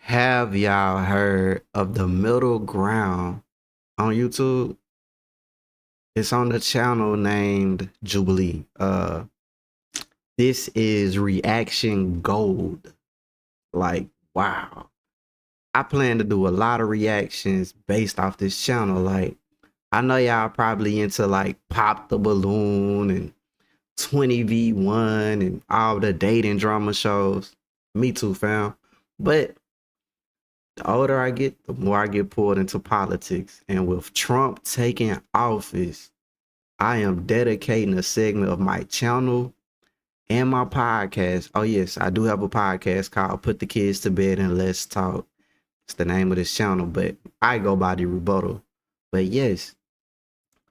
Have y'all heard of the Middle Ground on YouTube? It's on the channel named Jubilee. This is reaction gold. Like, wow. I plan to do a lot of reactions based off this channel. Like, I know y'all probably into like Pop the Balloon and 20v1 and all the dating drama shows. Me too, fam. But the older I get, the more I get pulled into politics. And with Trump taking office, I am dedicating a segment of my channel and my podcast. Oh, yes, I do have a podcast called Put the Kids to Bed and Let's Talk. It's the name of this channel, but I go by The Rebuttal. But yes,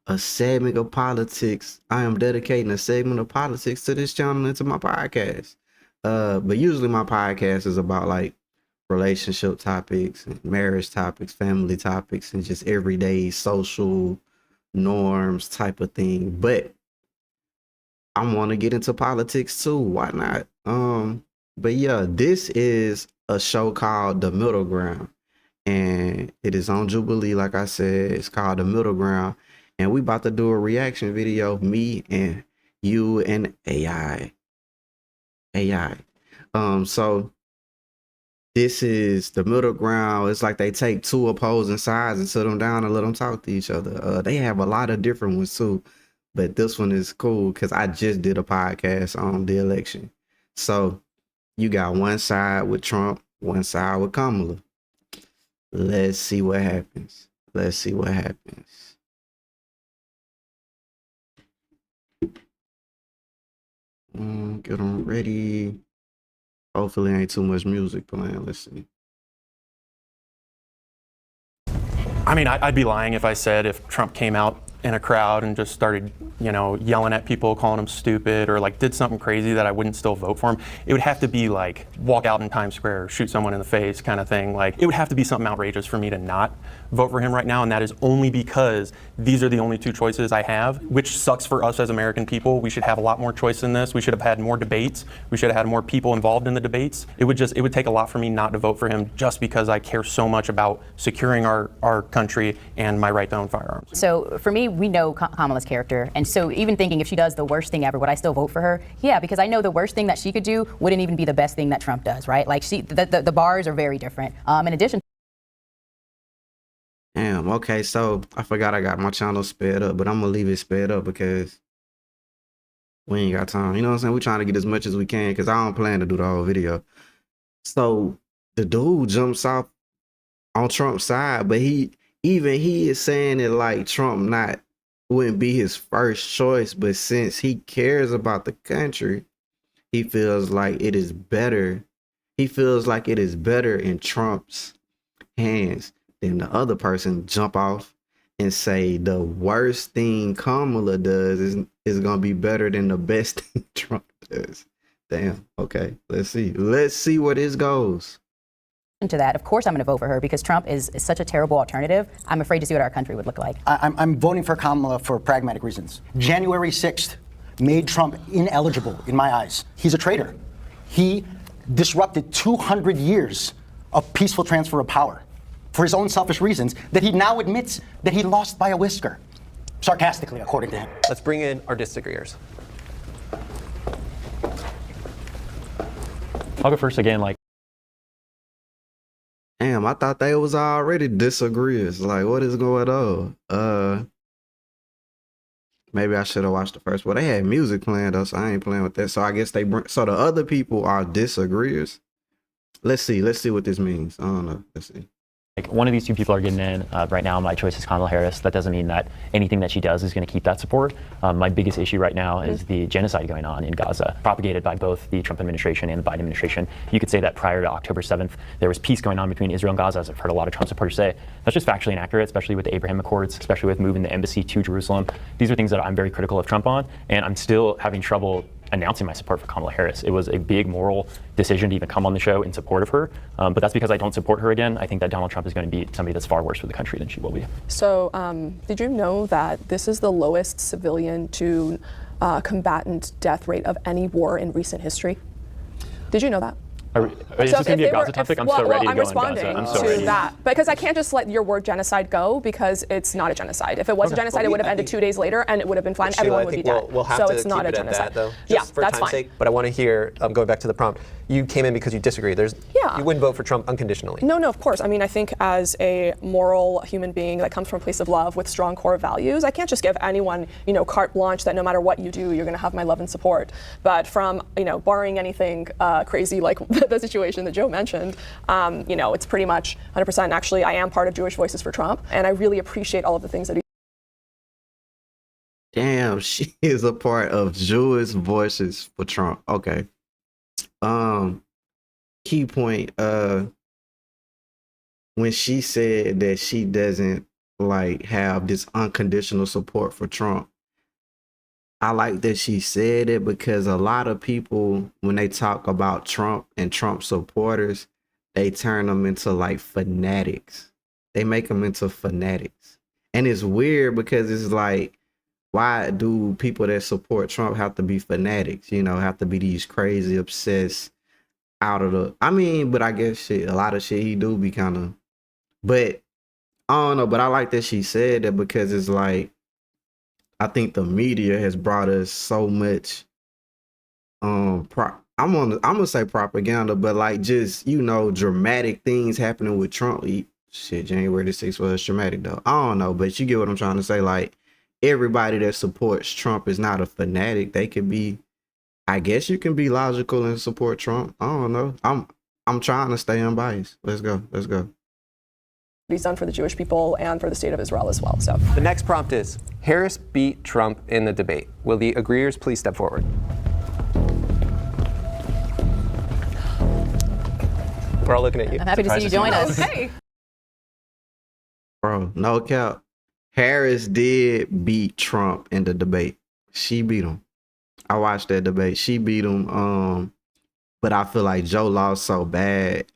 a segment of politics. I am dedicating a segment of politics to this channel and to my podcast. But usually my podcast is about like relationship topics and marriage topics, family topics, and just everyday social norms type of thing. But I want to get into politics too. Why not? But yeah, this is a show called The Middle Ground, and it is on Jubilee. Like I said, it's called The Middle Ground, and we about to do a reaction video, me and you and AI. So this is The Middle Ground. It's like they take two opposing sides and sit them down and let them talk to each other. They have a lot of different ones too, but this one is cool because I just did a podcast on the election. So you got one side with Trump, one side with Kamala. Let's see what happens. Let's see what happens. Get them ready. Hopefully ain't too much music playing. Let's see. I mean, I'd be lying if I said if Trump came out in a crowd and just started, you know, yelling at people, calling them stupid, or like did something crazy, that I wouldn't still vote for him. It would have to be like walk out in Times Square or shoot someone in the face kind of thing. Like, it would have to be something outrageous for me to not vote for him right now, and that is only because these are the only two choices I have, which sucks for us as American people. We should have a lot more choice in this. We should have had more debates. We should have had more people involved in the debates. It would take a lot for me not to vote for him just because I care so much about securing our country and my right to own firearms. So for me, we know Kamala's character, and so even thinking if she does the worst thing ever, would I still vote for her? Yeah, because I know the worst thing that she could do wouldn't even be the best thing that Trump does, right? Like, the bars are very different. In addition. Damn, okay, so I forgot I got my channel sped up, but I'm gonna leave it sped up because we ain't got time. You know what I'm saying? We're trying to get as much as we can because I don't plan to do the whole video. So the dude jumps off on Trump's side, but he is saying it like Trump wouldn't be his first choice, but since he cares about the country, he feels like it is better. He feels like it is better in Trump's hands than the other person jump off and say the worst thing Kamala does is gonna be better than the best thing Trump does. Damn. Okay, let's see. Let's see where this goes. To that, of course I'm going to vote for her because Trump is such a terrible alternative. I'm afraid to see what our country would look like. I'm voting for Kamala for pragmatic reasons. January 6th made Trump ineligible in my eyes. He's a traitor. He disrupted 200 years of peaceful transfer of power for his own selfish reasons that he now admits that he lost by a whisker. Sarcastically, according to him. Let's bring in our disagreeers. I'll go first again. Damn, I thought they was already disagreeers. Like, what is going on? Maybe I should have watched the first one. They had music playing though, so I ain't playing with that. So I guess so the other people are disagreeers. Let's see what this means. I don't know. Let's see. One of these two people are getting in. Right now, my choice is Kamala Harris. That doesn't mean that anything that she does is going to keep that support. My biggest issue right now is the genocide going on in Gaza, propagated by both the Trump administration and the Biden administration. You could say that prior to October 7th, there was peace going on between Israel and Gaza, as I've heard a lot of Trump supporters say. That's just factually inaccurate, especially with the Abraham Accords, especially with moving the embassy to Jerusalem. These are things that I'm very critical of Trump on, and I'm still having trouble announcing my support for Kamala Harris. It was a big moral decision to even come on the show in support of her, but that's because I don't support her again. I think that Donald Trump is going to be somebody that's far worse for the country than she will be. So did you know that this is the lowest civilian to combatant death rate of any war in recent history? Did you know that? Is this going to be a Gaza topic? I'm so ready to I'm go on responding Gaza. I'm so to ready. that because I can't just let your word genocide go because it's not a genocide. If it was a genocide, it would have ended 2 days later and it would have been fine. Sheila, Everyone I would be think dead. we'll have So to it's keep not a it at genocide. that, though, Yeah, just for that's time's fine. sake. But I want to hear, going back to the prompt, you came in because you disagree. Yeah. You wouldn't vote for Trump unconditionally. No, of course. I mean, I think as a moral human being that comes from a place of love with strong core values, I can't just give anyone, carte blanche that no matter what you do, you're going to have my love and support. But from, barring anything crazy like the situation that Joe mentioned, it's pretty much 100%. Actually, I am part of Jewish Voices for Trump, and I really appreciate all of the things that he. Damn, she is a part of Jewish Voices for Trump. Okay. Key point, when she said that she doesn't like have this unconditional support for Trump, I like that she said it because a lot of people, when they talk about Trump and Trump supporters, they turn them into like fanatics. They make them into fanatics. And it's weird because it's like, why do people that support Trump have to be fanatics? Have to be these crazy, obsessed, out of the. I mean, but I guess a lot of shit he do be kind of. But I don't know. But I like that she said that because it's like, I think the media has brought us so much. I'm gonna say propaganda, but like just dramatic things happening with Trump. Shit, January the 6th was dramatic though. I don't know, but you get what I'm trying to say. Like everybody that supports Trump is not a fanatic. They could be. I guess you can be logical and support Trump. I don't know. I'm trying to stay unbiased. Let's go. He's done for the Jewish people and for the state of Israel as well. So The next prompt is, Harris beat Trump in the debate. Will the agreeers please step forward? We're all looking at you. I'm happy to see you join us. okay. Bro, no cap. Harris did beat Trump in the debate. She beat him. I watched that debate. She beat him. But I feel like Joe lost so bad,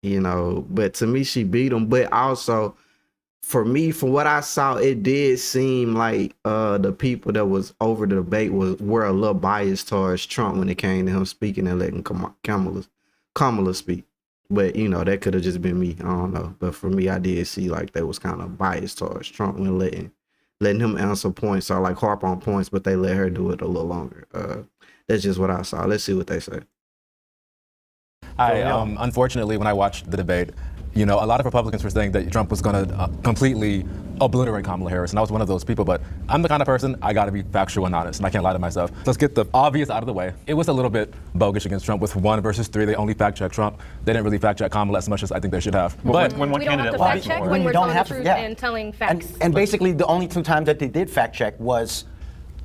But to me, she beat him. But also, for me, from what I saw, it did seem like the people that was over the debate were a little biased towards Trump when it came to him speaking and letting Kamala speak. But that could have just been me. I don't know. But for me, I did see like they was kind of biased towards Trump when letting him answer points or like harp on points, but they let her do it a little longer. That's just what I saw. Let's see what they say. Unfortunately, when I watched the debate, a lot of Republicans were saying that Trump was going to completely obliterate Kamala Harris, and I was one of those people. But I'm the kind of person, I got to be factual and honest, and I can't lie to myself. Let's get the obvious out of the way. It was a little bit bogus against Trump with 1 versus 3. They only fact-checked Trump. They didn't really fact-check Kamala as much as I think they should have. But when one we don't have candidate to lies fact check more. when you we're don't telling the have to- truth yeah. and telling facts. And basically, the only 2 times that they did fact check was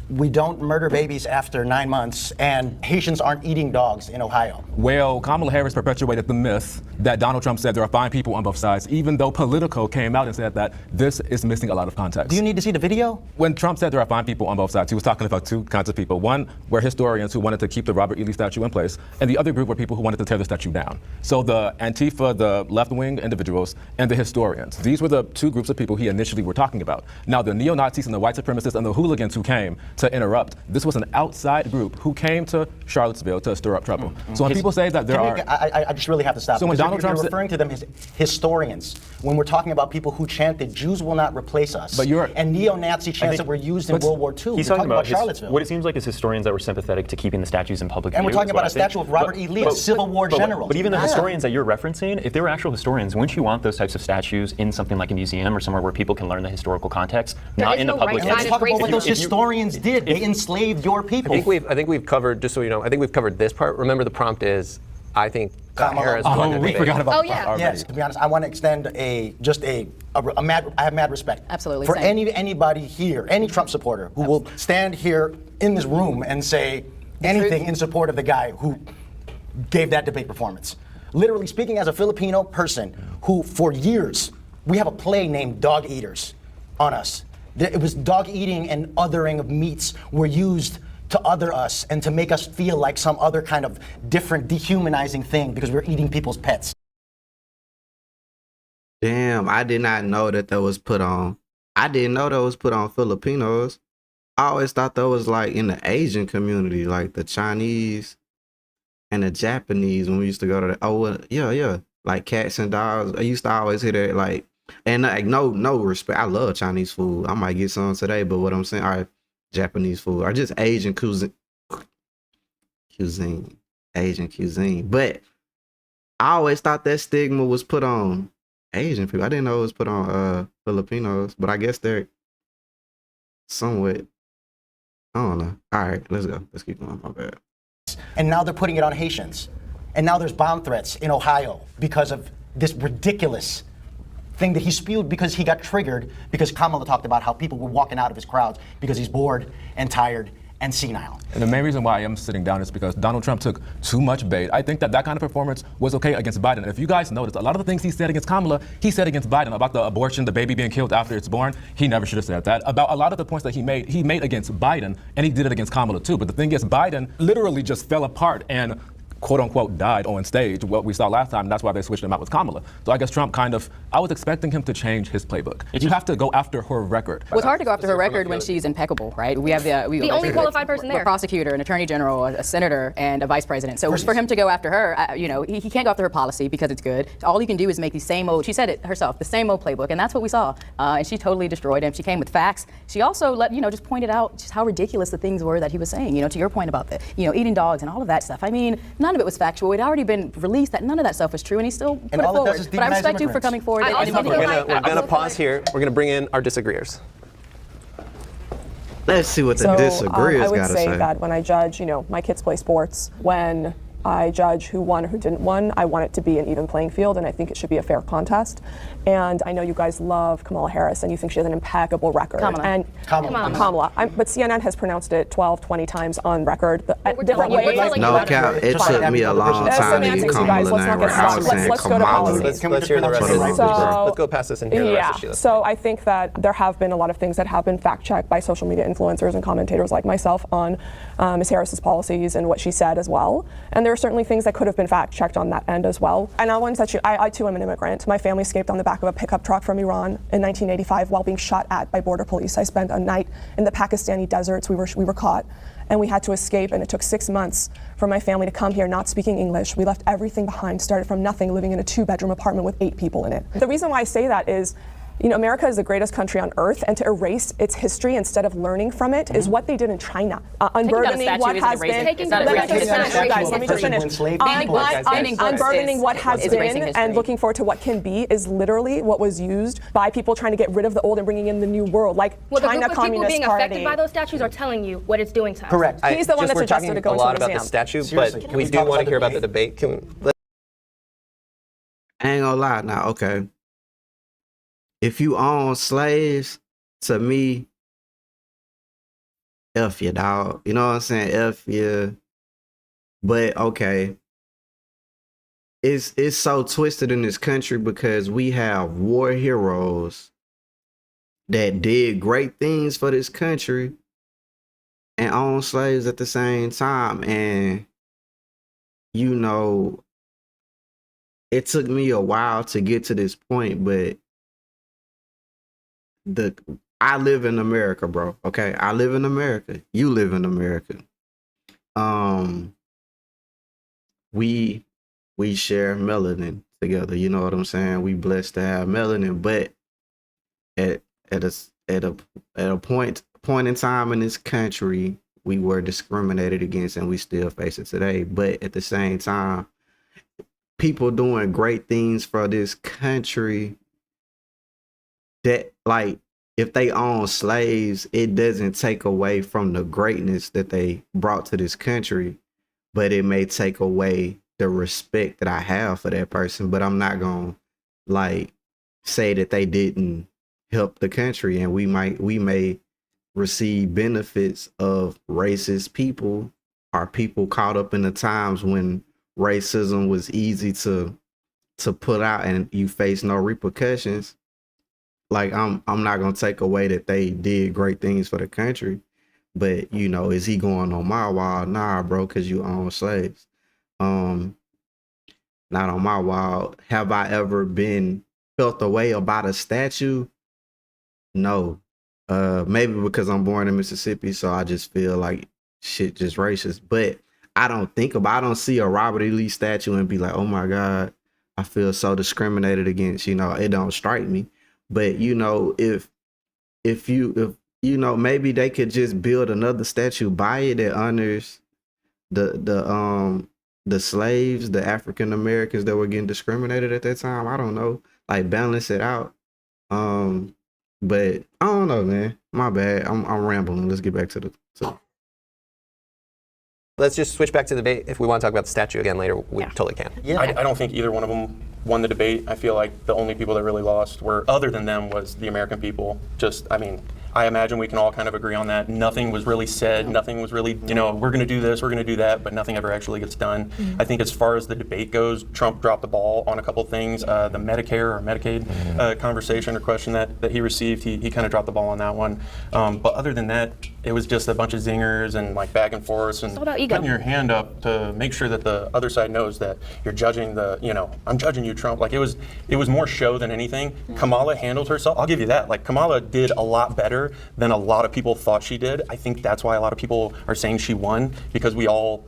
we don't murder babies after 9 months, and Haitians aren't eating dogs in Ohio. Well, Kamala Harris perpetuated the myth that Donald Trump said there are fine people on both sides, even though Politico came out and said that this is missing a lot of context. Do you need to see the video? When Trump said there are fine people on both sides, he was talking about 2 kinds of people. One were historians who wanted to keep the Robert E. Lee statue in place, and the other group were people who wanted to tear the statue down. So the Antifa, the left-wing individuals, and the historians. These were the 2 groups of people he initially were talking about. Now, the neo-Nazis and the white supremacists and the hooligans who came to interrupt, this was an outside group who came to Charlottesville to stir up trouble. So when people say that there are... I just really have to stop. So when because Donald you're Trump said- referring to them as historians, when we're talking about people who chanted, Jews will not replace us, But you're- and neo-Nazi chants that were used in World War II. He's we're talking about Charlottesville. what it seems like is historians that were sympathetic to keeping the statues in public And view. we're talking is what about a I think. statue of Robert E. Lee, a Civil War general. But even the Yeah. historians that you're referencing, if they were actual historians, wouldn't you want those types of statues in something like a museum or somewhere where people can learn the historical context, not is in the no public? right And let's side talk of about what racism. those historians did. They enslaved your people. I think we've covered, just so you know, I think we've covered this part. Remember, the prompt is, I think Kamala. Harris Oh, won the we debate. forgot about Oh, the yeah. part. Yes, to be honest, I want to extend I have mad respect. Absolutely, For same. anybody here, any Trump supporter who will stand here in this room and say anything in support of the guy who gave that debate performance. Literally speaking, as a Filipino person who for years, we have a play named Dog Eaters on us. It was dog eating and othering of meats were used to other us and to make us feel like some other kind of different, dehumanizing thing because we're eating people's pets. Damn, I did not know that was put on. I didn't know that was put on Filipinos. I always thought that was like in the Asian community, like the Chinese. and the Japanese when we used to go to the yeah, like cats and dogs. I used to always hear that like, and like no respect. I love Chinese food. I might get some today, but what I'm saying, all right, Japanese food or just Asian cuisine, Asian cuisine. But I always thought that stigma was put on Asian people. I didn't know it was put on Filipinos, but I guess they're somewhat. I don't know. All right, let's go. Let's keep going. My bad. And now they're putting it on Haitians. And now there's bomb threats in Ohio because of this ridiculous thing that he spewed because he got triggered because Kamala talked about how people were walking out of his crowds because he's bored and tired and senile. And the main reason why I am sitting down is because Donald Trump took too much bait. I think that kind of performance was okay against Biden. And if you guys noticed, a lot of the things he said against Kamala, he said against Biden about the abortion, the baby being killed after it's born. He never should have said that. About a lot of the points that he made against Biden, and he did it against Kamala too. But the thing is, Biden literally just fell apart and quote unquote died on stage, what we saw last time, and that's why they switched him out with Kamala. So I guess Trump I was expecting him to change his playbook. You have to go after her record. Well, it's hard to go after her record when she's impeccable, right? We have the only qualified person there. A prosecutor, an attorney general, a senator, and a vice president. So for him to go after her, he can't go after her policy because it's good. So all he can do is make the same old, she said it herself, the same old playbook, and that's what we saw. And she totally destroyed him. She came with facts. She also just pointed out just how ridiculous the things were that he was saying, to your point about the, eating dogs and all of that stuff. I mean, none of it was factual. It already been released that none of that stuff was true, and he still put it forward. But I respect you for coming forward. We're gonna pause here. We're gonna bring in our disagreeers. Let's see what the disagreeers I would gotta say say. that when I judge, my kids play sports. When I judge who won or who didn't win, I want it to be an even playing field, and I think it should be a fair contest. And I know you guys love Kamala Harris, and you think she has an impeccable record. Kamala. Kamala. But CNN has pronounced it 12, 20 times on record. Different we're ways. telling No cap. It took me a long time to get semantics, you guys. Kamala Let's not name get right. I was started. saying Let's go to Kamala. policy. Let's hear the rest of the So- Let's go past this and hear the rest of Sheila. So I think that there have been a lot of things that have been fact-checked by social media influencers and commentators like myself on Ms. Harris's policies and what she said as well. And there are certainly things that could have been fact-checked on that end as well. And I want to touch you. I too am an immigrant. My family escaped on the back of a pickup truck from Iran in 1985 while being shot at by border police. I spent a night in the Pakistani deserts. We were caught, and we had to escape, and it took 6 months for my family to come here not speaking English. We left everything behind, started from nothing, living in a 2-bedroom apartment with 8 people in it. The reason why I say that is, America is the greatest country on earth, and to erase its history instead of learning from it is what they did in China. Unburdening what has been. Let me just finish. Unburdening what has been and looking forward to what can be is literally what was used by people trying to get rid of the old and bringing in the new world, like China the group of people Communist being Party. affected by those statues are telling you what it's doing to us. Correct. He's the one that We're suggested talking to go a into lot a about the museum. statue, Seriously, but can we we do talk want to about hear the about the debate. I ain't gonna lie now, okay. If you own slaves, to me, F you, dog. You know what I'm saying? F you. But okay. It's so twisted in this country because we have war heroes that did great things for this country and own slaves at the same time. And it took me a while to get to this point, but I live in America, bro. Okay, I live in America. You live in America. We share melanin together. You know what I'm saying? We blessed to have melanin, but at a point in time in this country, we were discriminated against, and we still face it today. But at the same time, people doing great things for this country, that like if they own slaves, it doesn't take away from the greatness that they brought to this country, but it may take away the respect that I have for that person. But I'm not gonna like say that they didn't help the country, and we may receive benefits of racist people or people caught up in the times when racism was easy to put out and you face no repercussions. Like I'm not gonna take away that they did great things for the country, but is he going on my wall? Nah, bro, because you own slaves. Not on my wall. Have I ever felt the way about a statue? No. Maybe because I'm born in Mississippi, so I just feel like shit just racist. But I don't see a Robert E. Lee statue and be like, oh my God, I feel so discriminated against. It don't strike me. But if maybe they could just build another statue by it that honors the slaves, the African Americans that were getting discriminated at that time. I don't know, like balance it out. But I don't know, man. My bad. I'm rambling. Let's get back to the. Let's just switch back to the debate. If we want to talk about the statue again later, we totally can. I don't think either one of them won the debate. I feel like the only people that really lost were, other than them, was the American people. I imagine we can all kind of agree on that. Nothing was really said. Nothing was really, we're going to do this, we're going to do that, but nothing ever actually gets done. I think as far as the debate goes, Trump dropped the ball on a couple things. The Medicare or Medicaid conversation or question that he received, he kind of dropped the ball on that one. But other than that, it was just a bunch of zingers and like back and forth and putting your hand up to make sure that the other side knows that you're judging I'm judging you, Trump. Like it was more show than anything. Kamala handled herself. I'll give you that. Like Kamala did a lot better than a lot of people thought she did. I think that's why a lot of people are saying she won, because we all,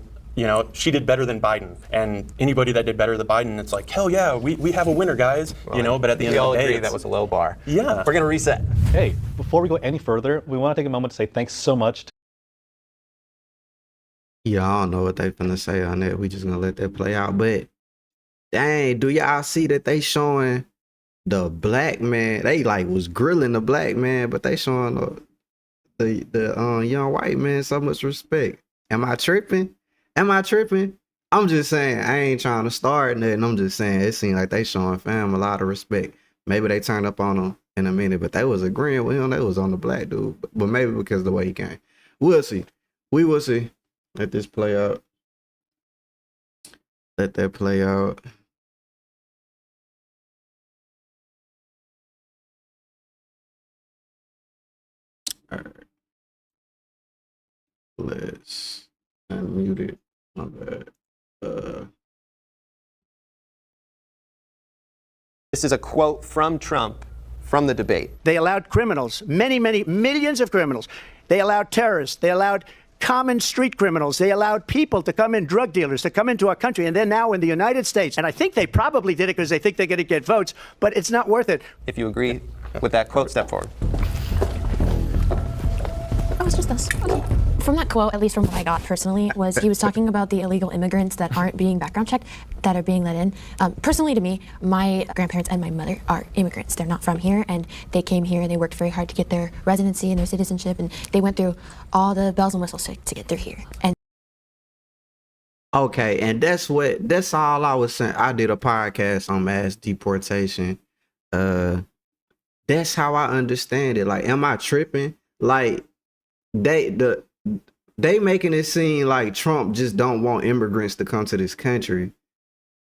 she did better than Biden. And anybody that did better than Biden, it's like, hell yeah, we have a winner, guys. Well, but at the end of the day, we all agree that was a low bar. Yeah. We're going to reset. Hey, before we go any further, we want to take a moment to say thanks so much. Yeah, I don't know what they finna say on that. We just gonna let that play out. But dang, do y'all see that they showing the black man? They like was grilling the black man, but they showing the young white man so much respect. Am I tripping? I'm just saying, I ain't trying to start nothing. I'm just saying it seemed like they showing fam a lot of respect. Maybe they turned up on him in a minute, but they was agreeing with him. They was on the black dude, but maybe because of the way he came. We'll see. We will see. Let this play out. Let that play out. All right. Let's unmute it. My bad. This is a quote from Trump from the debate. They allowed criminals, many millions of criminals. They allowed terrorists. They allowed common street criminals. They allowed people to come in, drug dealers, to come into our country. And they're now in the United States. And I think they probably did it because they think they're going to get votes, but it's not worth it. If you agree with that quote, step forward. Oh, it's just us. Okay. From that quote, at least from what I got personally, was he was talking about the illegal immigrants that aren't being background checked, that are being let in. Personally to me, my grandparents and my mother are immigrants. They're not from here, and they came here and they worked very hard to get their residency and their citizenship, and they went through all the bells and whistles to get through here. And okay, and that's all I was saying. I did a podcast on mass deportation. That's how I understand it. Like, am I tripping? Like, they making it seem like Trump just don't want immigrants to come to this country,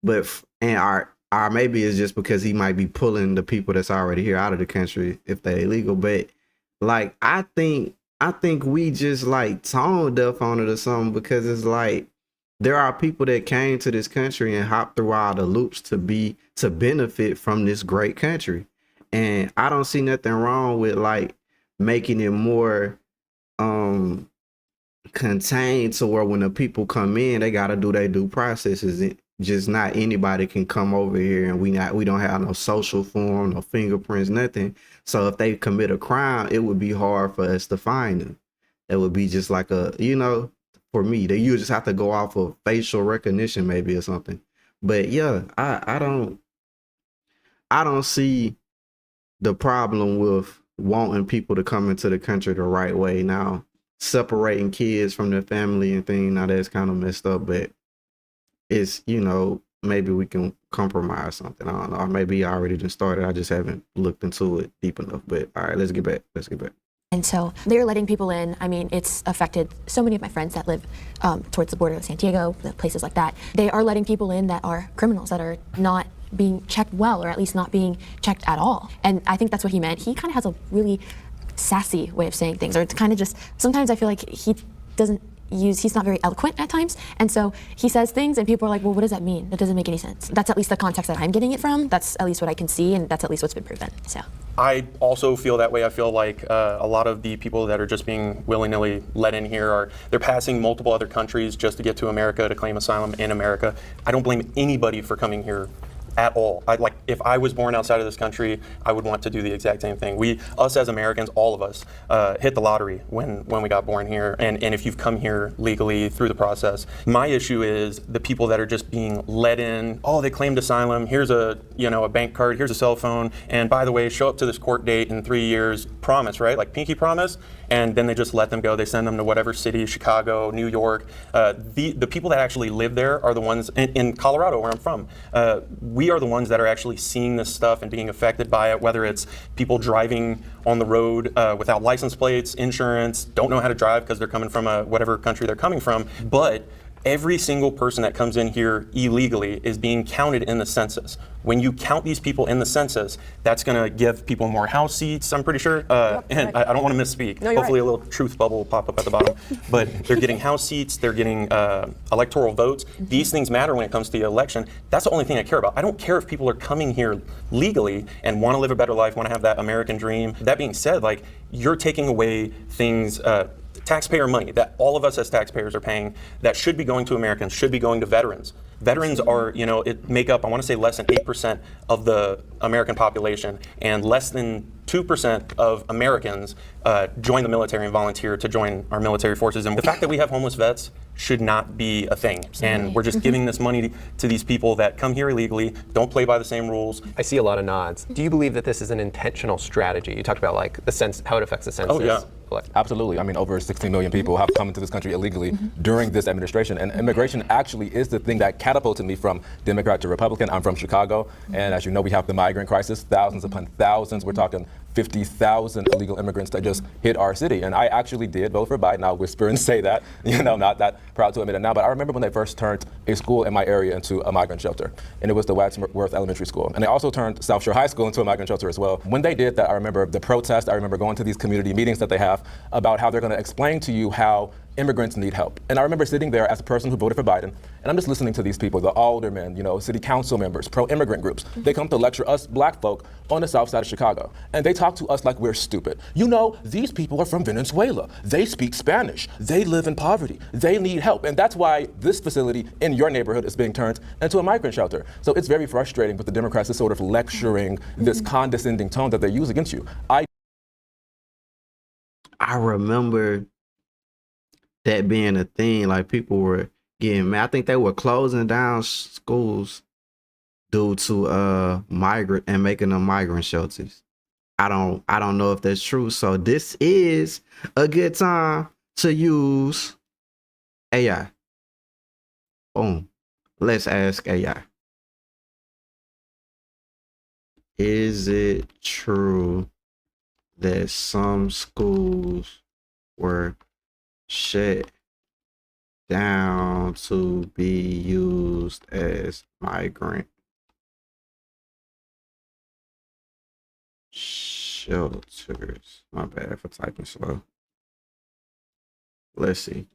or maybe it's just because he might be pulling the people that's already here out of the country if they're illegal. But like, I think we just like tone deaf on it or something, because it's like there are people that came to this country and hopped through all the loops to benefit from this great country, and I don't see nothing wrong with like making it more contained to where when the people come in, they got to do their due processes. Just not anybody can come over here, and we don't have no social form, no fingerprints, nothing. So if they commit a crime, it would be hard for us to find them. It would be just like for me, you just have to go off of facial recognition maybe or something. But yeah, I don't see the problem with wanting people to come into the country the right way. Now, separating kids from their family and things, now that's kind of messed up, but it's, maybe we can compromise something. I don't know. Or maybe I already just started. I just haven't looked into it deep enough. But all right, let's get back. And so they're letting people in. I mean, it's affected so many of my friends that live towards the border of San Diego, places like that. They are letting people in that are criminals, that are not being checked well, or at least not being checked at all. And I think that's what he meant. He kind of has a really sassy way of saying things, or it's kind of just, sometimes I feel like he doesn't he's not very eloquent at times. And so he says things and people are like, well, what does that mean? That doesn't make any sense. That's at least the context that I'm getting it from. That's at least what I can see, and that's at least what's been proven. So I also feel that way. I feel like a lot of the people that are just being willy-nilly let in here they're passing multiple other countries just to get to America to claim asylum in America. I don't blame anybody for coming here at all. If I was born outside of this country, I would want to do the exact same thing. Us as Americans, all of us, hit the lottery when we got born here. And if you've come here legally through the process, my issue is the people that are just being let in. Oh, they claimed asylum. Here's a bank card. Here's a cell phone. And by the way, show up to this court date in 3 years. Promise, right? Like pinky promise. And then they just let them go. They send them to whatever city, Chicago, New York. The people that actually live there are the ones in Colorado, where I'm from. We are the ones that are actually seeing this stuff and being affected by it, whether it's people driving on the road without license plates, insurance, don't know how to drive because they're coming from whatever country they're coming from. But every single person that comes in here illegally is being counted in the census. When you count these people in the census, that's going to give people more house seats, I'm pretty sure. And I don't want to misspeak. No, you're Hopefully right. a little truth bubble will pop up at the bottom. But they're getting house seats, they're getting electoral votes. These things matter when it comes to the election. That's the only thing I care about. I don't care if people are coming here legally and want to live a better life, want to have that American dream. That being said, you're taking away things, taxpayer money that all of us as taxpayers are paying that should be going to Americans, should be going to veterans. Veterans are, make up, I want to say less than 8% of the American population, and less than 2% of Americans join the military and volunteer to join our military forces. And the fact that we have homeless vets should not be a thing. And we're just giving this money to these people that come here illegally, don't play by the same rules. I see a lot of nods. Do you believe that this is an intentional strategy? You talked about how it affects the census. Oh, yeah. Absolutely. I mean, over 16 million people have come into this country illegally during this administration. And immigration actually is the thing that catapulted me from Democrat to Republican. I'm from Chicago. And as you know, we have the migrant crisis, thousands upon thousands. We're talking 50,000 illegal immigrants that just hit our city. And I actually did vote for Biden. I'll whisper and say that, not that proud to admit it now. But I remember when they first turned a school in my area into a migrant shelter. And it was the Wadsworth Elementary School. And they also turned South Shore High School into a migrant shelter as well. When they did that, I remember the protest. I remember going to these community meetings that they have about how they're going to explain to you how immigrants need help. And I remember sitting there as a person who voted for Biden, and I'm just listening to these people, the aldermen, city council members, pro-immigrant groups. They come to lecture us black folk on the south side of Chicago. And they talk to us like we're stupid. These people are from Venezuela. They speak Spanish. They live in poverty. They need help. And that's why this facility in your neighborhood is being turned into a migrant shelter. So it's very frustrating with the Democrats is sort of lecturing this condescending tone that they use against you. I remember that being a thing, like people were getting mad. I think they were closing down schools due to migrant and making them migrant shelters. I don't know if that's true. So this is a good time to use AI. Boom. Let's ask AI. Is it true that some schools were shut down to be used as migrant shelters? My bad for typing slow. Let's see.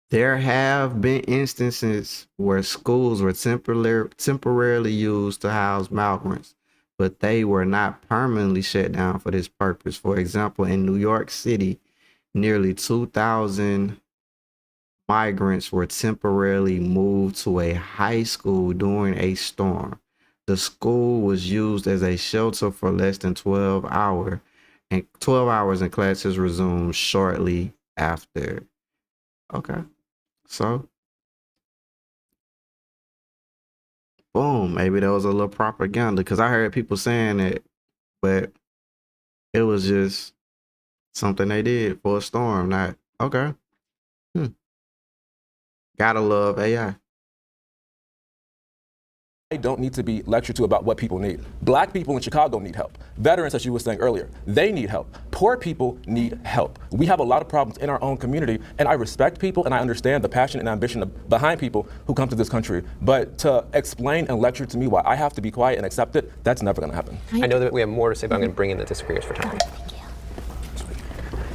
There have been instances where schools were temporarily used to house migrants, but they were not permanently shut down for this purpose. For example, in New York City, nearly 2,000 migrants were temporarily moved to a high school during a storm. The school was used as a shelter for less than 12 hours, and classes resumed shortly after. Okay. So, boom, maybe that was a little propaganda because I heard people saying it, but it was just something they did for a storm. Not okay. Gotta love AI. They don't need to be lectured to about what people need. Black people in Chicago need help. Veterans, as you were saying earlier, they need help. Poor people need help. We have a lot of problems in our own community, and I respect people and I understand the passion and ambition behind people who come to this country. But to explain and lecture to me why I have to be quiet and accept it, that's never going to happen. I know that we have more to say, but I'm going to bring in the disagreeers for time.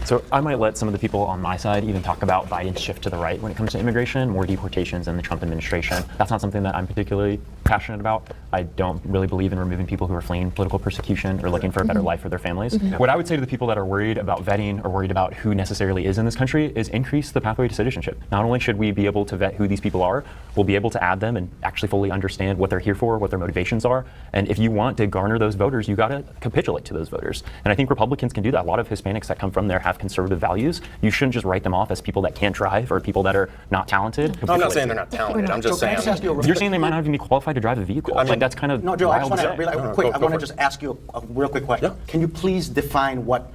So I might let some of the people on my side even talk about Biden's shift to the right when it comes to immigration, more deportations in the Trump administration. That's not something that I'm particularly passionate about. I don't really believe in removing people who are fleeing political persecution or looking for a better life for their families. What I would say to the people that are worried about vetting or worried about who necessarily is in this country is increase the pathway to citizenship. Not only should we be able to vet who these people are, we'll be able to add them and actually fully understand what they're here for, what their motivations are. And if you want to garner those voters, you got to capitulate to those voters. And I think Republicans can do that. A lot of Hispanics that come from there have conservative values. You shouldn't just write them off as people that can't drive or people that are not talented. I'm not saying they're not talented. I'm just saying. You're saying they might not even be qualified to drive a vehicle. Like that's kind of No, Joe, I just wild want to to say. really quick. I want to just ask you a real quick question. Can you please define what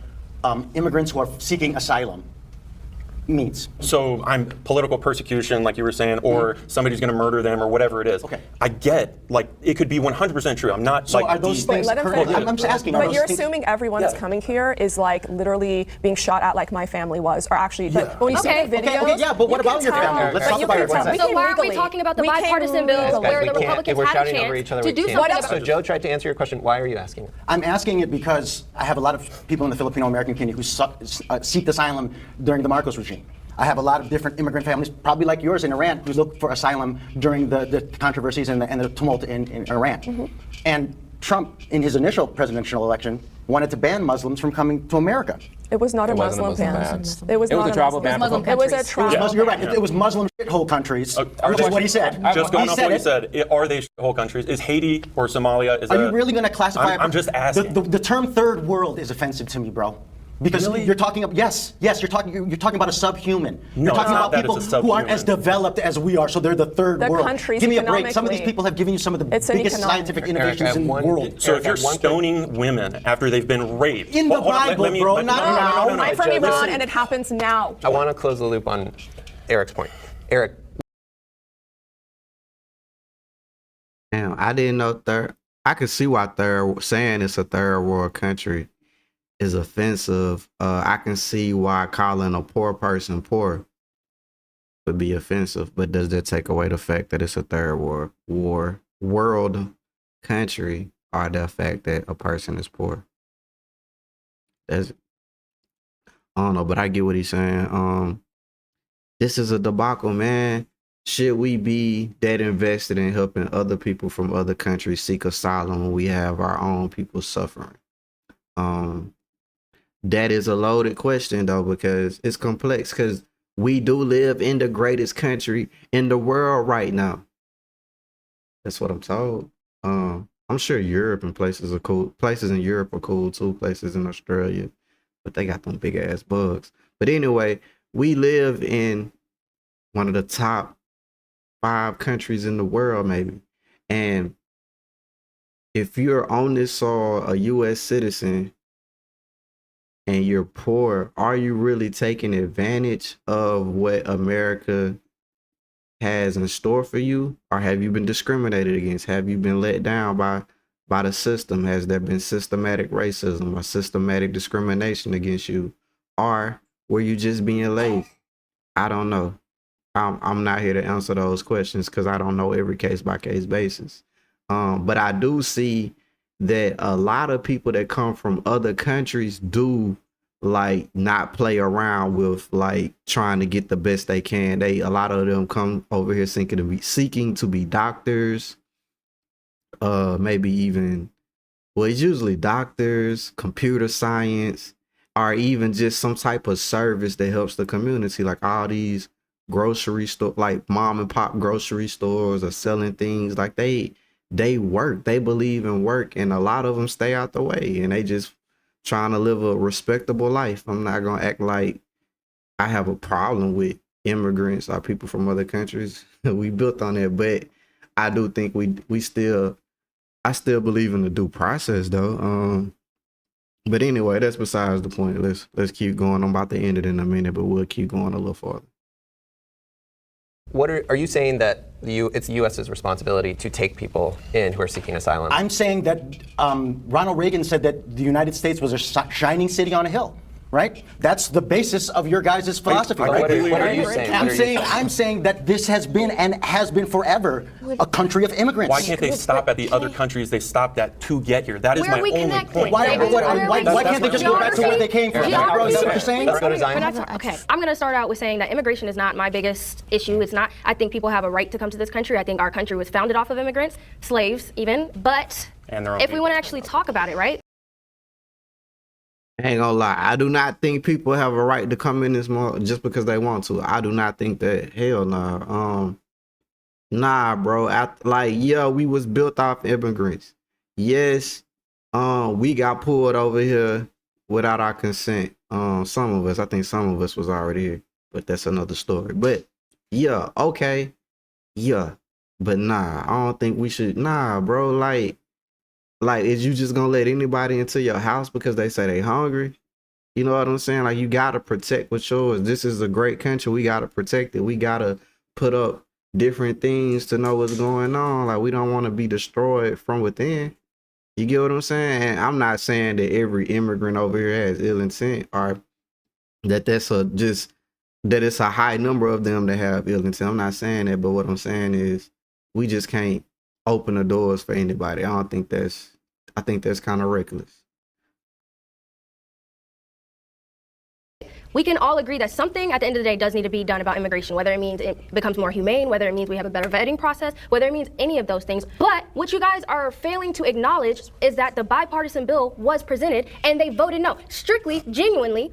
immigrants who are seeking asylum means? So I'm political persecution, like you were saying, or somebody's going to murder them, or whatever it is. Okay. I get, like, it could be 100% true. I'm not So like. are those things? Let him current- finish. I'm just asking. are But those you're things- assuming everyone that's coming here is like literally being shot at like my family was, or actually. But when you Okay. see the videos, Okay, yeah, but what you can about your tell- family? Let's but talk you about can your tell. family. So came why aren't we legally. talking about the We came bipartisan bills legally. where the Guys, we can't- Republicans if we're have a shouting over chance each other, to we do can't. something about So Joe tried to answer your question. Why are you asking it? I'm asking it because I have a lot of people in the Filipino American community who seek asylum during the Marcos regime. I have a lot of different immigrant families, probably like yours in Iran, who look for asylum during the controversies and the tumult in Iran. And Trump, in his initial presidential election, wanted to ban Muslims from coming to America. It was not a wasn't a Muslim Muslim ban. ban. It was It was not a travel Muslim ban. Muslim It was a countries. travel. You're right. It was Muslim shithole countries, which is what he said. Just going He off said what he it. said, are they whole countries? Is Haiti or Somalia? Are you really going to classify? I'm just asking. The term "third world" is offensive to me, bro. Because you're talking about you're talking about a subhuman. No, You're talking it's not about that people it's a who aren't as subhuman. developed as we are, so they're the third The world. countries Give me a break. Some of these economically- people have given you some of the It's an biggest economic- scientific Eric, innovations I have in the one- world. So if you're one thing- stoning women after they've been raped, In the hold on, Bible, let me- bro, let- not no, no, now. no, no, no, I'm from Listen. Iran, and it happens now. I want to close the loop on Eric's point. Eric, Damn, I didn't know third. I could see why saying it's a third world country is offensive. I can see why calling a poor person poor would be offensive. But does that take away the fact that it's a third world country, or the fact that a person is poor? That's, I don't know, but I get what he's saying. This is a debacle, man. Should we be that invested in helping other people from other countries seek asylum when we have our own people suffering? That is a loaded question, though, because it's complex, because we do live in the greatest country in the world right now. That's what I'm told. I'm sure Europe and places are cool. Places in Europe are cool too. Places in Australia, but they got them big ass bugs. But anyway, we live in one of the top 5 countries in the world, maybe. And if you're on this soil, a U.S. citizen, and you're poor, are you really taking advantage of what America has in store for you? Or have you been discriminated against? Have you been let down by the system? Has there been systematic racism or systematic discrimination against you? Or were you just being lazy? I don't know. I'm not here to answer those questions because I don't know every case by case basis. But I do see that a lot of people that come from other countries do like not play around with like trying to get the best they can. A lot of them come over here seeking to be doctors, maybe even, well, it's usually doctors, computer science, or even just some type of service that helps the community, like all these grocery store, like mom and pop grocery stores are selling things. Like they work, they believe in work, and a lot of them stay out the way and they just trying to live a respectable life. I'm not gonna act like I have a problem with immigrants or people from other countries. We built on that, but I do think I still believe in the due process though. But anyway, that's besides the point. Let's keep going. I'm about to end it in a minute, but we'll keep going a little farther. Are you saying that it's the U.S.'s responsibility to take people in who are seeking asylum? I'm saying that Ronald Reagan said that the United States was a shining city on a hill. Right? That's the basis of your guys' philosophy. What are you saying? I'm saying that this has been and has been forever a country of immigrants. Why can't they stop at the other countries they stopped at to get here? That is Where my are we only connected? point. Why can't they just go back to where they came from? Is that what you're saying? Okay, I'm going to start out with saying that immigration is not my biggest issue. It's not. I think people have a right to come to this country. I think our country was founded off of immigrants, slaves even. But if we want to actually talk about it, right? I ain't gonna lie, I do not think people have a right to come in this mall just because they want to. I do not think that. Hell nah. Nah, bro. We was built off immigrants. Yes, we got pulled over here without our consent. Some of us, I think some of us was already here, but that's another story. But yeah, okay. Yeah. But nah, I don't think we should. Nah, bro, like, is you just gonna let anybody into your house because they say they hungry? You know what I'm saying? Like, you gotta protect what's yours. This is a great country. We gotta protect it. We gotta put up different things to know what's going on. Like, we don't want to be destroyed from within. You get what I'm saying? And I'm not saying that every immigrant over here has ill intent or that that it's a high number of them that have ill intent. I'm not saying that, but what I'm saying is we just can't open the doors for anybody. I think that's kind of reckless. We can all agree that something at the end of the day does need to be done about immigration, whether it means it becomes more humane, whether it means we have a better vetting process, whether it means any of those things. But what you guys are failing to acknowledge is that the bipartisan bill was presented and they voted no, strictly, genuinely,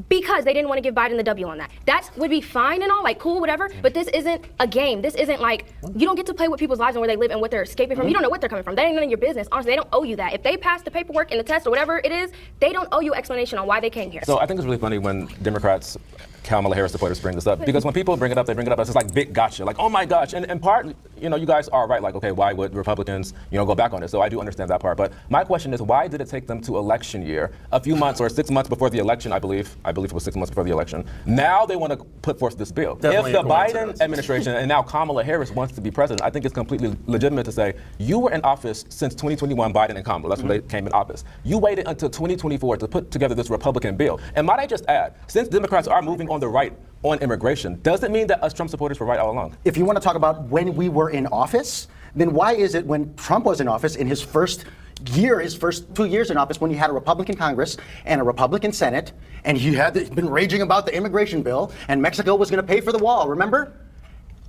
because they didn't want to give Biden the W on that. That would be fine and all, like cool, whatever, but this isn't a game. This isn't like, you don't get to play with people's lives and where they live and what they're escaping from. You don't know what they're coming from. That ain't none of your business. Honestly, they don't owe you that. If they pass the paperwork and the test or whatever it is, they don't owe you explanation on why they came here. So I think it's really funny when Democrats, Kamala Harris supporters bring this up, because when people bring it up, they bring it up as this like big gotcha, like, oh my gosh, and in part, you guys are right, like, okay, why would Republicans, go back on it? So I do understand that part, but my question is, why did it take them to election year, a few months or 6 months before the election, I believe it was 6 months before the election, now they want to put forth this bill. Definitely if the Biden administration and now Kamala Harris wants to be president, I think it's completely legitimate to say, you were in office since 2021, Biden and Kamala, that's when they came in office. You waited until 2024 to put together this Republican bill. And might I just add, since Democrats are moving on the right on immigration, does it mean that us Trump supporters were right all along? If you want to talk about when we were in office, then why is it when Trump was in office in his first 2 years in office, when you had a Republican Congress and a Republican Senate, and he had been raging about the immigration bill, and Mexico was going to pay for the wall, remember?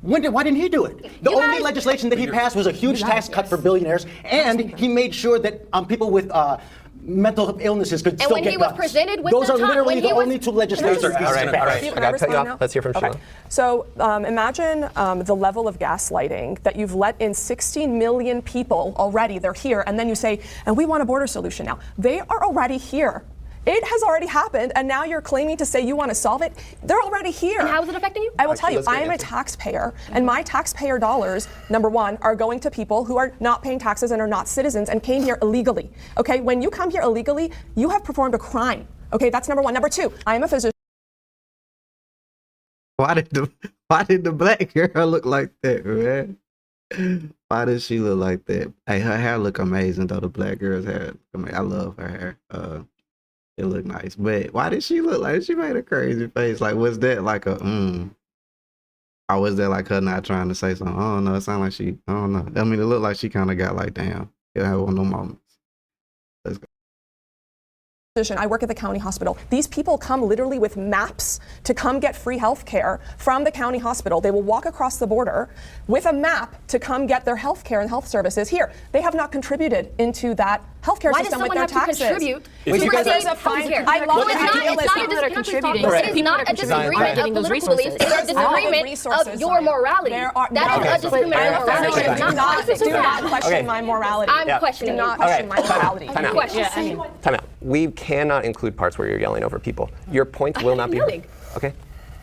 Why didn't he do it? The only legislation that he passed was a huge tax cut for billionaires, and he made sure that people with mental illnesses could still get guns. And when he was presented with those are literally the only two legislations. All right. I got to cut you off. Let's hear from Sheila. So imagine the level of gaslighting that you've let in 16 million people already. They're here, and then you say, and we want a border solution now. They are already here. It has already happened, and now you're claiming to say you want to solve it. They're already here. And how is it affecting you? I will tell you, I am a taxpayer, and my taxpayer dollars, number one, are going to people who are not paying taxes and are not citizens and came here illegally. Okay, when you come here illegally, you have performed a crime. Okay, that's number one. Number two, I am a physician. Why did the black girl look like that, man? Why does she look like that? Hey, her hair look amazing though. The black girl's hair, I love her hair. It looked nice, but why did she look like she made a crazy face? Like, was that like a or was that like her not trying to say something? I don't know. It sounded like she, I don't know. I mean, it looked like she kind of got like, damn, you have one of those moments. Let's go. I work at the county hospital. These people come literally with maps to come get free health care from the county hospital. They will walk across the border with a map to come get their health care and health services here. They have not contributed into that healthcare system with their taxes. Why does someone have to contribute because to there's a health fine. care? I love It's not a disagreement of political beliefs. It's a disagreement of your morality. That is a disagreement of morality. Do not question my morality. I'm questioning. Do not question my morality. Time out. We cannot include parts where you're yelling over people. Your point will not be heard. Okay?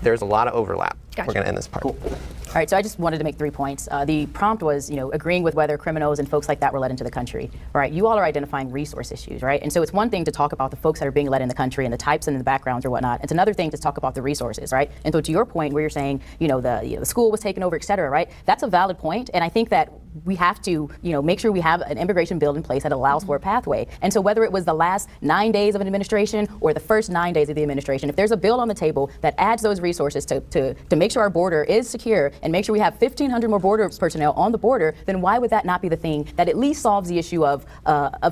There's a lot of overlap. We're going to end this part. All right, so I just wanted to make 3 points. The prompt was, agreeing with whether criminals and folks like that were let into the country. All right, you all are identifying resource issues, right? And so it's one thing to talk about the folks that are being let in the country and the types and the backgrounds or whatnot. It's another thing to talk about the resources, right? And so to your point where you're saying, the school was taken over, et cetera, right? That's a valid point, and I think that we have to, make sure we have an immigration bill in place that allows for a pathway. And so whether it was the last 9 days of an administration or the first 9 days of the administration, if there's a bill on the table that adds those resources to make sure our border is secure and make sure we have 1,500 more border personnel on the border, then why would that not be the thing that at least solves the issue of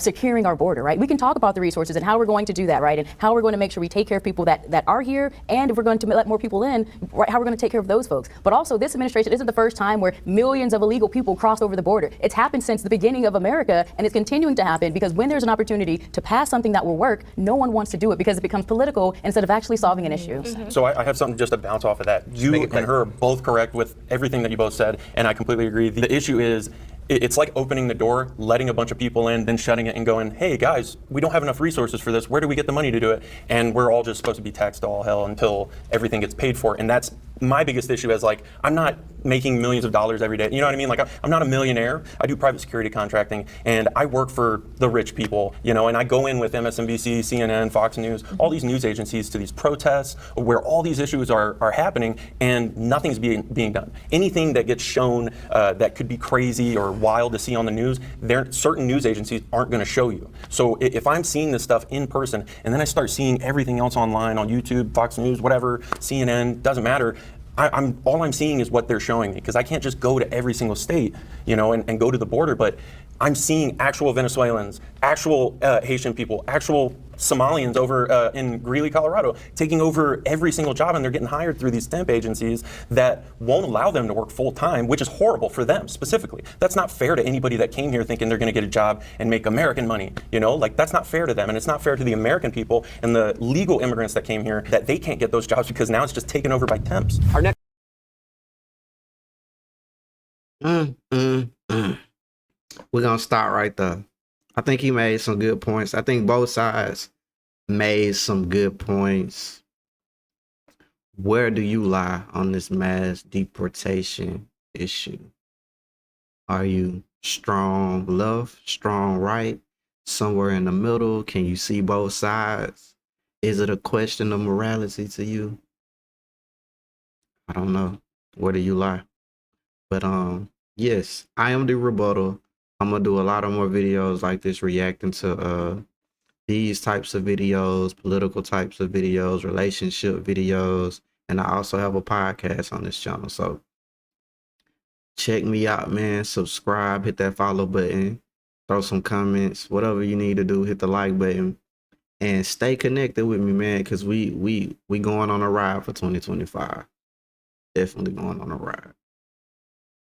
securing our border, right? We can talk about the resources and how we're going to do that, right? And how we're going to make sure we take care of people that are here, and if we're going to let more people in, right, how we're going to take care of those folks. But also, this administration isn't the first time where millions of illegal people cross over the border. It's happened since the beginning of America, and it's continuing to happen because when there's an opportunity to pass something that will work, no one wants to do it because it becomes political instead of actually solving an issue. So I have something just to bounce off of that. You and her are both correct with everything that you both said, and I completely agree. The issue is, it's like opening the door, letting a bunch of people in, then shutting it and going, hey guys, we don't have enough resources for this. Where do we get the money to do it? And we're all just supposed to be taxed to all hell until everything gets paid for. And that's my biggest issue is I'm not making millions of dollars every day. You know what I mean? I'm not a millionaire. I do private security contracting, and I work for the rich people, and I go in with MSNBC, CNN, Fox News, all these news agencies to these protests where all these issues are happening and nothing's being done. Anything that gets shown that could be crazy or wild to see on the news, certain news agencies aren't going to show you. So if I'm seeing this stuff in person and then I start seeing everything else online on YouTube, Fox News, whatever, CNN, doesn't matter, all I'm seeing is what they're showing me, because I can't just go to every single state, and go to the border. But I'm seeing actual Venezuelans, actual Haitian people, actual Somalians over in Greeley, Colorado, taking over every single job, and they're getting hired through these temp agencies that won't allow them to work full time, which is horrible for them specifically. That's not fair to anybody that came here thinking they're going to get a job and make American money. That's not fair to them, and it's not fair to the American people and the legal immigrants that came here that they can't get those jobs because now it's just taken over by temps. Our next We're going to start right there. I think he made some good points. I think both sides made some good points. Where do you lie on this mass deportation issue? Are you strong left, strong right, somewhere in the middle? Can you see both sides? Is it a question of morality to you? I don't know. Where do you lie? But yes, I am the rebuttal. I'm gonna do a lot of more videos like this, reacting to these types of videos, political types of videos, relationship videos, and I also have a podcast on this channel. So check me out, man. Subscribe, hit that follow button, throw some comments, whatever you need to do, hit the like button, and stay connected with me, man, because we going on a ride for 2025. Definitely going on a ride.